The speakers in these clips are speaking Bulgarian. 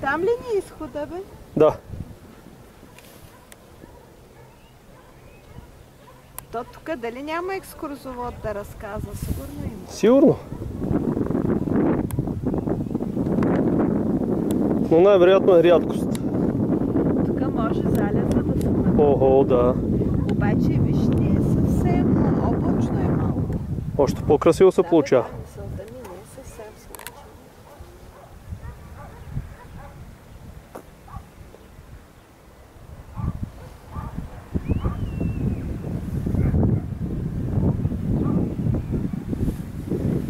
Там ли ни изхода, бе? Да. То тук дали няма екскурзовод да разказва? Сигурно има. Сигурно. Но най-вероятно е рядкост. Тук може залеза да се направи. Ого, да. Обаче, виж, не е съвсем облачно е малко. Още по-красиво се получава. Мисълта ми не е съвсем слънчево.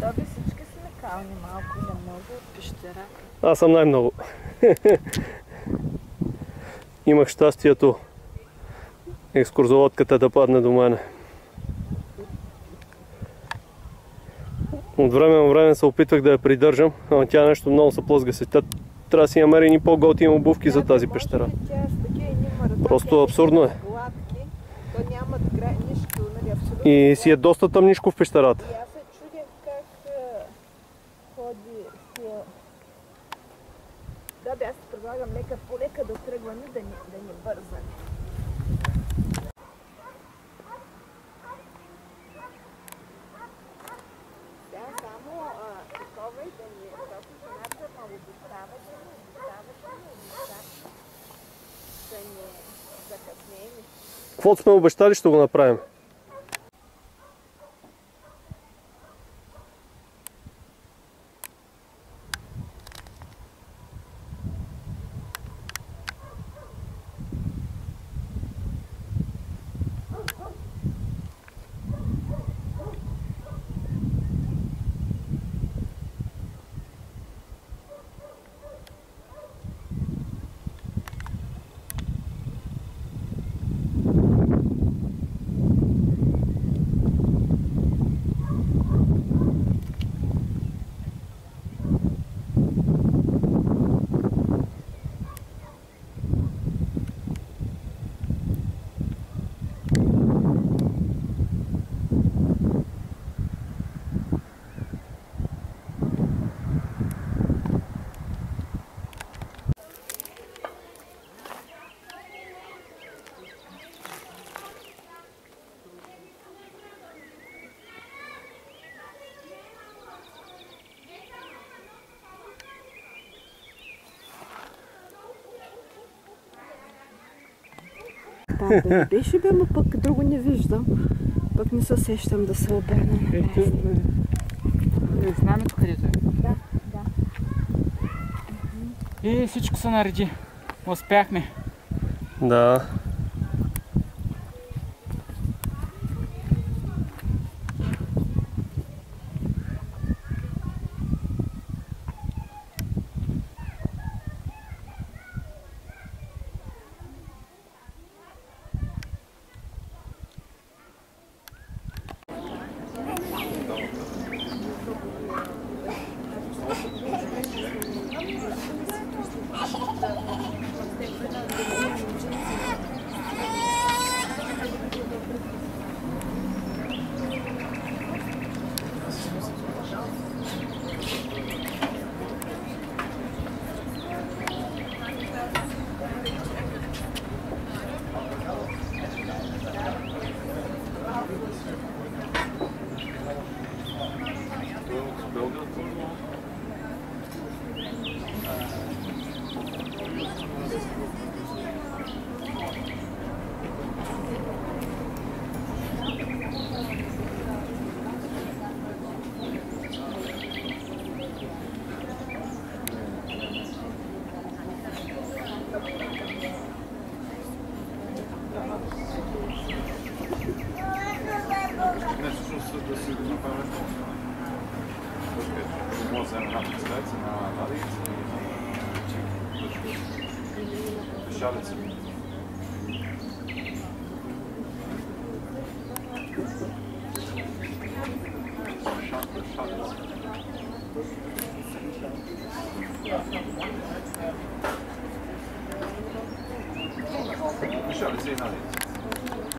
Тоби всички са накални малко или много от пещерата. Аз съм най-много. Имах щастието екскурзоводката да падне до мене. От време на време се опитвах да я придържам, ама тя нещо много се плъзга се. Трябва да си намери ни по-готини обувки за тази пещера. Просто абсурдно е. И си е доста тъмнишко в пещерата. И аз се чудя как ходи тия... Да, аз ти предлагам лека полека да тръгваме, да не бързаме. Да, само такова и да ни е токи жената, ма обещаваше да не закъснеем. Каквото сме обещали, ще го направим. Да, да беше бе, но пък друго не виждам. Пък не се сещам да се обърна. Знамето където е? Да, да. И всичко се нареди. Успяхме. Да. Schade, 10 Allianz.